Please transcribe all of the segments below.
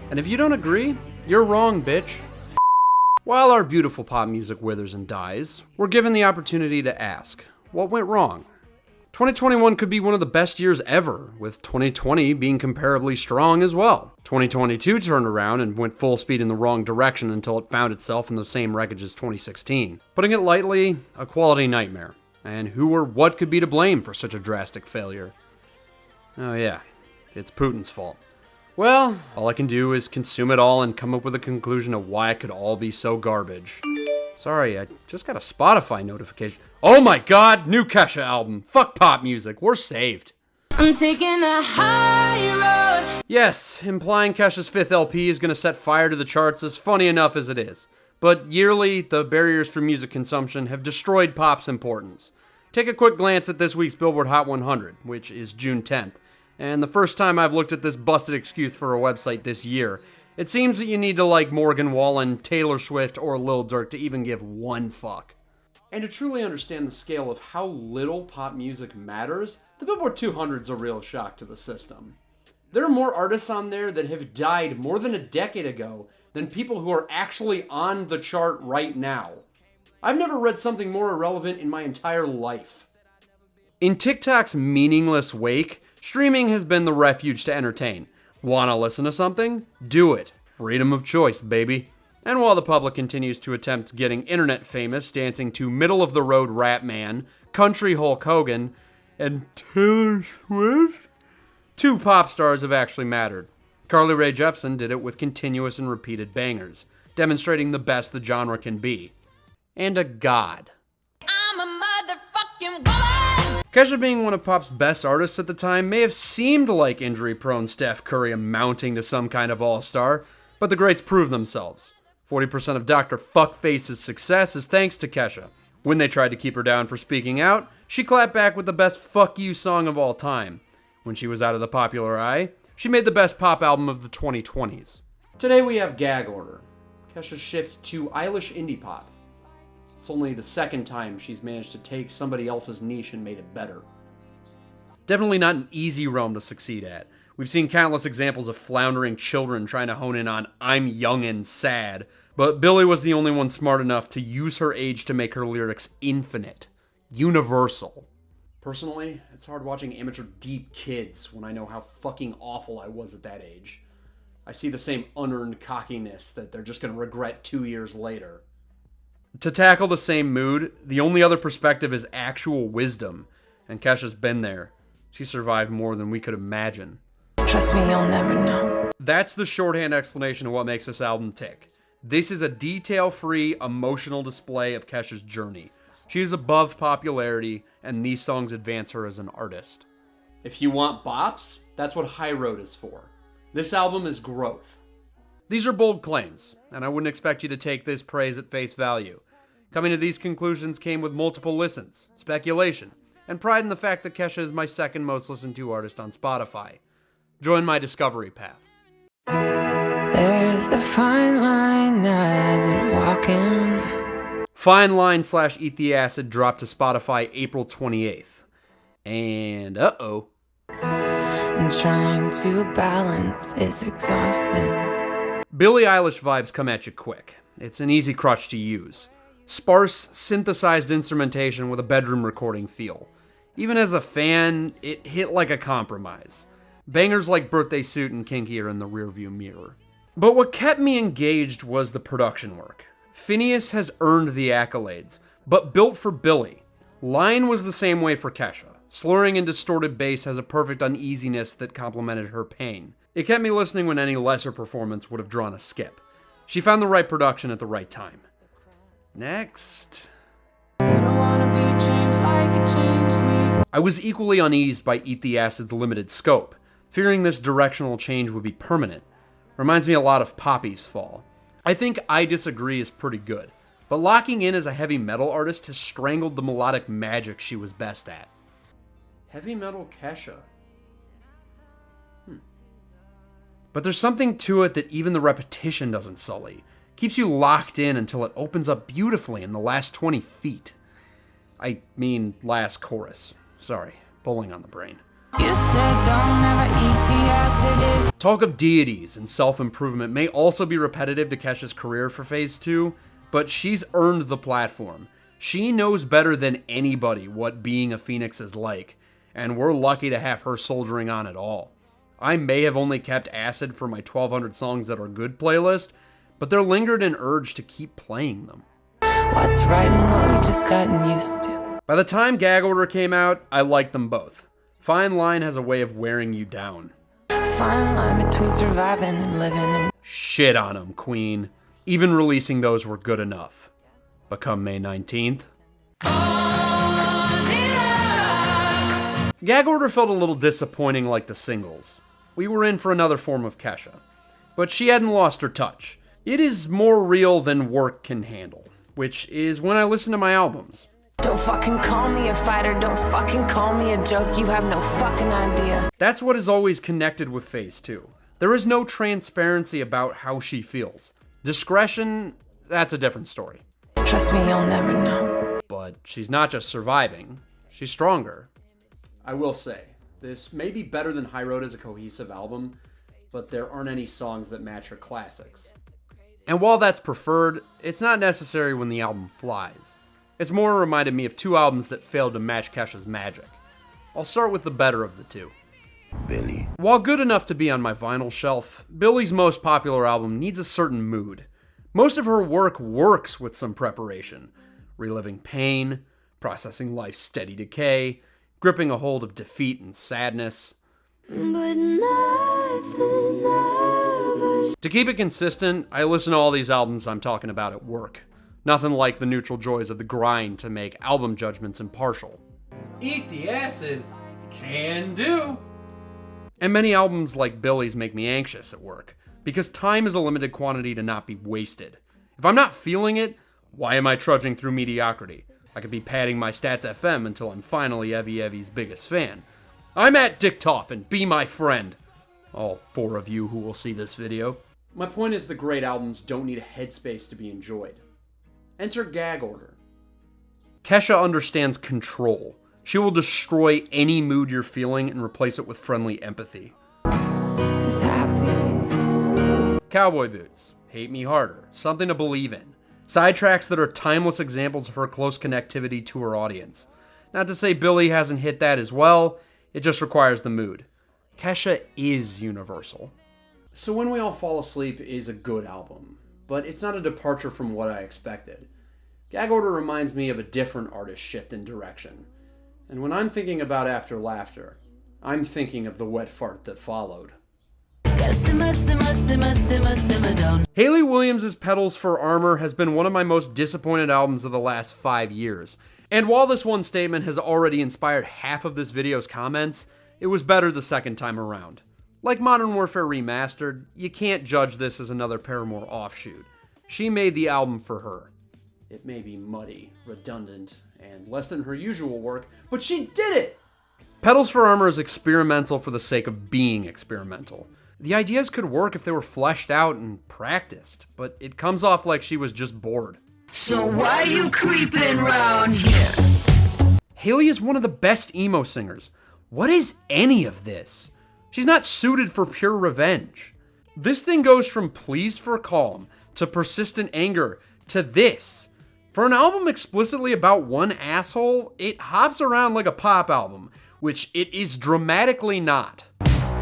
And if you don't agree, you're wrong, bitch. While our beautiful pop music withers and dies, we're given the opportunity to ask, what went wrong? 2021 could be one of the best years ever, with 2020 being comparably strong as well. 2022 turned around and went full speed in the wrong direction until it found itself in the same wreckage as 2016. Putting it lightly, a quality nightmare. And who or what could be to blame for such a drastic failure? Oh yeah, it's Putin's fault. Well, all I can do is consume it all and come up with a conclusion of why it could all be so garbage. Sorry, I just got a Spotify notification. Oh my god, new Kesha album. Fuck pop music, we're saved. I'm taking a high road. Yes, implying Kesha's 5th LP is gonna set fire to the charts is funny enough as it is. But yearly, the barriers for music consumption have destroyed pop's importance. Take a quick glance at this week's Billboard Hot 100, which is June 10th. And the first time I've looked at this busted excuse for a website this year, it seems that you need to like Morgan Wallen, Taylor Swift, or Lil Durk to even give one fuck. And to truly understand the scale of how little pop music matters, the Billboard 200's a real shock to the system. There are more artists on there that have died more than a decade ago than people who are actually on the chart right now. I've never read something more irrelevant in my entire life. In TikTok's meaningless wake, streaming has been the refuge to entertain. Wanna listen to something? Do it. Freedom of choice, baby. And while the public continues to attempt getting internet famous dancing to middle-of-the-road Rap Man, Country Hulk Hogan, and Taylor Swift, 2 pop stars have actually mattered. Carly Rae Jepsen did it with continuous and repeated bangers, demonstrating the best the genre can be. And a god. I'm a motherfucking woman. Kesha, being one of pop's best artists at the time, may have seemed like injury-prone Steph Curry amounting to some kind of all-star, but the greats proved themselves. 40% of Dr. Fuckface's success is thanks to Kesha. When they tried to keep her down for speaking out, she clapped back with the best fuck you song of all time. When she was out of the popular eye, she made the best pop album of the 2020s. Today we have Gag Order, Kesha's shift to Eilish indie pop. It's only the second time she's managed to take somebody else's niche and made it better. Definitely not an easy realm to succeed at. We've seen countless examples of floundering children trying to hone in on "I'm young and sad," but Billie was the only one smart enough to use her age to make her lyrics infinite, universal. Personally, it's hard watching amateur deep kids when I know how fucking awful I was at that age. I see the same unearned cockiness that they're just gonna regret 2 years later. To tackle the same mood, the only other perspective is actual wisdom, and Kesha's been there. She survived more than we could imagine. Trust me, you'll never know. That's the shorthand explanation of what makes this album tick. This is a detail-free, emotional display of Kesha's journey. She is above popularity, and these songs advance her as an artist. If you want bops, that's what High Road is for. This album is growth. These are bold claims, and I wouldn't expect you to take this praise at face value. Coming to these conclusions came with multiple listens, speculation, and pride in the fact that Kesha is my second most listened to artist on Spotify. Join my discovery path. There's a fine line I've been walking. Fine Line / Eat the Acid dropped to Spotify April 28th. And uh-oh. And trying to balance is exhausting. Billie Eilish vibes come at you quick. It's an easy crutch to use. Sparse, synthesized instrumentation with a bedroom recording feel. Even as a fan, it hit like a compromise. Bangers like Birthday Suit and Kinky are in the rearview mirror. But what kept me engaged was the production work. Phineas has earned the accolades, but built for Billie. Line was the same way for Kesha. Slurring and distorted bass has a perfect uneasiness that complemented her pain. It kept me listening when any lesser performance would have drawn a skip. She found the right production at the right time. Next. I was equally uneased by Eat the Acid's limited scope, fearing this directional change would be permanent. Reminds me a lot of Poppy's Fall. I think I Disagree is pretty good, but locking in as a heavy metal artist has strangled the melodic magic she was best at. Heavy metal Kesha. But there's something to it that even the repetition doesn't sully. Keeps you locked in until it opens up beautifully in the last 20 feet. I mean, last chorus. Sorry, bowling on the brain. You said don't ever eat the acid. Talk of deities and self-improvement may also be repetitive to Kesha's career for Phase 2, but she's earned the platform. She knows better than anybody what being a Phoenix is like, and we're lucky to have her soldiering on at all. I may have only kept Acid for my 1200 songs that are good playlist, but there lingered an urge to keep playing them. What's right and what we just gotten used to. By the time Gag Order came out, I liked them both. Fine Line has a way of wearing you down. Fine line between surviving and living. And Shit on them, Queen. Even releasing those were good enough. But come May 19th... Gag Order felt a little disappointing like the singles. We were in for another form of Kesha. But she hadn't lost her touch. It is more real than work can handle, which is when I listen to my albums. don't fucking call me a fighter, don't fucking call me a joke, you have no fucking idea. That's what is always connected with Phase 2. There is no transparency about how she feels. Discretion, that's a different story. Trust me, you'll never know. But she's not just surviving, she's stronger. I will say, this may be better than High Road as a cohesive album, but there aren't any songs that match her classics. And while that's preferred, it's not necessary when the album flies. It's more reminded me of two albums that failed to match Kesha's magic. I'll start with the better of the two. Billy. While good enough to be on my vinyl shelf, Billy's most popular album needs a certain mood. Most of her work works with some preparation. Reliving pain, processing life's steady decay, gripping a hold of defeat and sadness. But nothing ever... To keep it consistent, I listen to all these albums I'm talking about at work. Nothing like the neutral joys of the grind to make album judgments impartial. Eat the acid. Can do. And many albums like Billy's make me anxious at work, because time is a limited quantity to not be wasted. If I'm not feeling it, why am I trudging through mediocrity? I could be padding my Stats FM until I'm finally Evie Evie's biggest fan. I'm at Dick Toffin, be my friend. All 4 of you who will see this video. My point is the great albums don't need a headspace to be enjoyed. Enter Gag Order. Kesha understands control. She will destroy any mood you're feeling and replace it with friendly empathy. Is happy. Cowboy Boots, Hate Me Harder, Something to Believe In. Sidetracks that are timeless examples of her close connectivity to her audience. Not to say Billy hasn't hit that as well, it just requires the mood. Kesha is universal. So When We All Fall Asleep is a good album, but it's not a departure from what I expected. Gag Order reminds me of a different artist shift in direction. And when I'm thinking about After Laughter, I'm thinking of the wet fart that followed. Simmer, simmer, simmer, simmer, simmer down. Hayley Williams' Petals for Armor has been one of my most disappointed albums of the last 5 years. And while this one statement has already inspired half of this video's comments, it was better the second time around. Like Modern Warfare Remastered, you can't judge this as another Paramore offshoot. She made the album for her. It may be muddy, redundant, and less than her usual work, but she did it! Petals for Armor is experimental for the sake of being experimental. The ideas could work if they were fleshed out and practiced, but it comes off like she was just bored. So why you creeping round here? Hayley is one of the best emo singers. What is any of this? She's not suited for pure revenge. This thing goes from Pleased for Calm to Persistent Anger to this. For an album explicitly about one asshole, it hops around like a pop album, which it is dramatically not.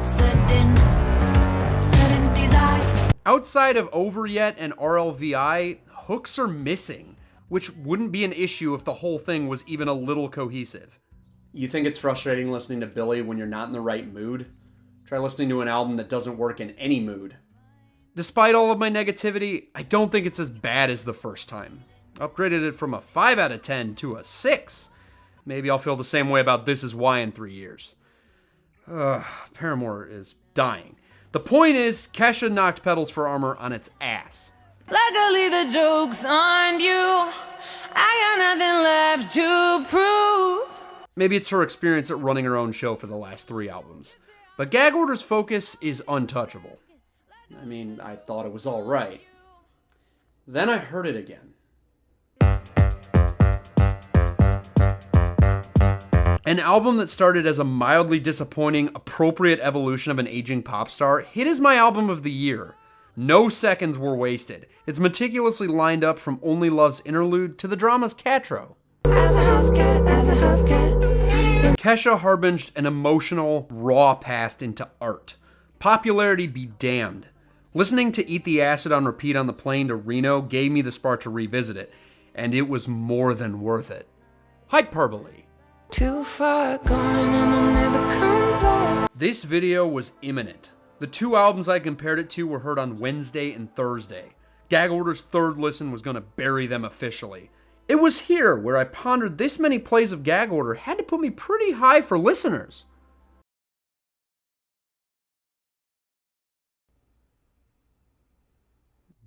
Sudden desire. Outside of Over Yet and RLVI, hooks are missing, which wouldn't be an issue if the whole thing was even a little cohesive. You think it's frustrating listening to Billy when you're not in the right mood? Try listening to an album that doesn't work in any mood. Despite all of my negativity, I don't think it's as bad as the first time. Upgraded it from a 5 out of 10 to a 6. Maybe I'll feel the same way about This Is Why in 3 years. Paramore is dying. The point is, Kesha knocked Petals for Armor on its ass. Luckily the joke's on you. I got nothing left to prove. Maybe it's her experience at running her own show for the last 3 albums. But Gag Order's focus is untouchable. I mean, I thought it was alright. Then I heard it again. An album that started as a mildly disappointing, appropriate evolution of an aging pop star hit as my album of the year. No seconds were wasted. It's meticulously lined up from Only Love's interlude to the drama's catro. As a house cat, as a house cat. Kesha harbinged an emotional, raw past into art. Popularity be damned. Listening to Eat the Acid on repeat on the plane to Reno gave me the spark to revisit it, and it was more than worth it. Hyperbole. Too far gone and I'll never come back. This video was imminent. The two albums I compared it to were heard on Wednesday and Thursday. Gag Order's third listen was going to bury them officially. It was here where I pondered this many plays of Gag Order had to put me pretty high for listeners.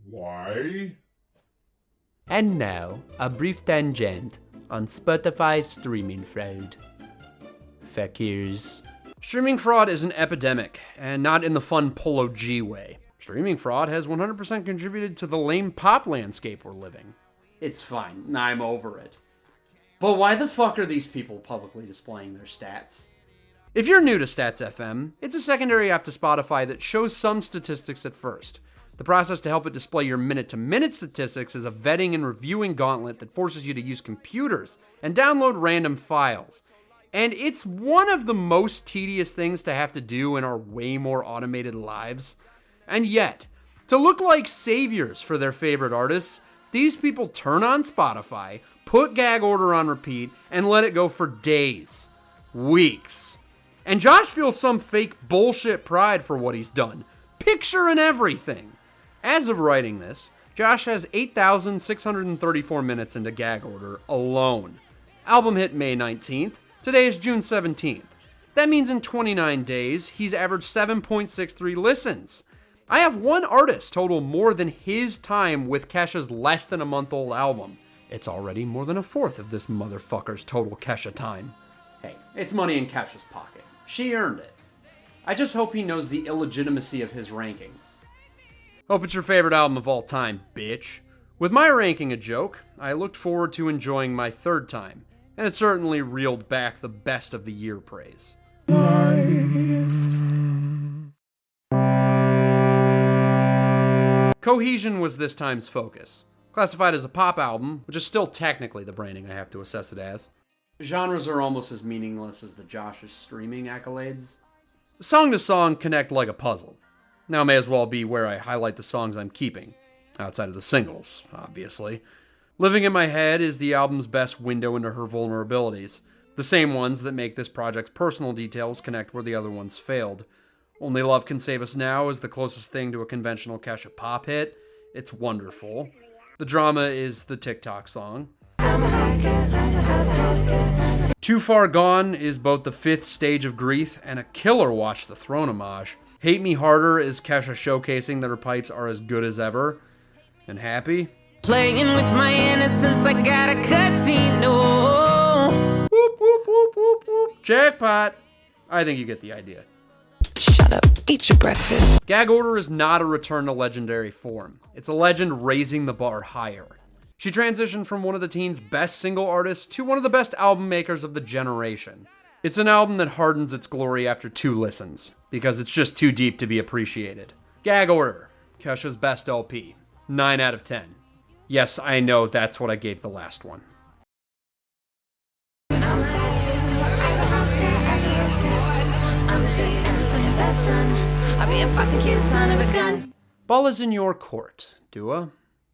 Why? And now, a brief tangent on Spotify's streaming fraud. Fakirs. Streaming fraud is an epidemic, and not in the fun Polo G way. Streaming fraud has 100% contributed to the lame pop landscape we're living. It's fine, I'm over it. But why the fuck are these people publicly displaying their stats? If you're new to Stats FM, it's a secondary app to Spotify that shows some statistics at first. The process to help it display your minute-to-minute statistics is a vetting and reviewing gauntlet that forces you to use computers and download random files. And it's one of the most tedious things to have to do in our way more automated lives. And yet, to look like saviors for their favorite artists, these people turn on Spotify, put Gag Order on repeat, and let it go for days, weeks. And Josh feels some fake bullshit pride for what he's done. Picture and everything. As of writing this, Josh has 8,634 minutes into Gag Order alone. Album hit May 19th. Today is June 17th. That means in 29 days, he's averaged 7.63 listens. I have one artist total more than his time with Kesha's less than a month old album. It's already more than a fourth of this motherfucker's total Kesha time. Hey, it's money in Kesha's pocket. She earned it. I just hope he knows the illegitimacy of his rankings. Hope it's your favorite album of all time, bitch. With my ranking a joke, I looked forward to enjoying my third time, and it certainly reeled back the best of the year praise. Cohesion was this time's focus. Classified as a pop album, which is still technically the branding I have to assess it as. Genres are almost as meaningless as the Josh's streaming accolades. Song to song connect like a puzzle. Now may as well be where I highlight the songs I'm keeping, outside of the singles, obviously. Living in My Head is the album's best window into her vulnerabilities, the same ones that make this project's personal details connect where the other ones failed. Only Love Can Save Us Now is the closest thing to a conventional Kesha pop hit. It's wonderful. The drama is the TikTok song. Too Far Gone is both the fifth stage of grief and a killer Watch the Throne homage. Hate Me Harder is Kesha showcasing that her pipes are as good as ever. And Happy? Playing with my innocence, I got a casino. Whoop, whoop, whoop, whoop, whoop. Jackpot. I think you get the idea. Shut up, eat your breakfast. Gag Order is not a return to legendary form. It's a legend raising the bar higher. She transitioned from one of the teen's best single artists to one of the best album makers of the generation. It's an album that hardens its glory after 2 listens, because it's just too deep to be appreciated. Gag Order, Kesha's best LP, 9 out of 10. Yes, I know that's what I gave the last one. Ball is in your court, Dua.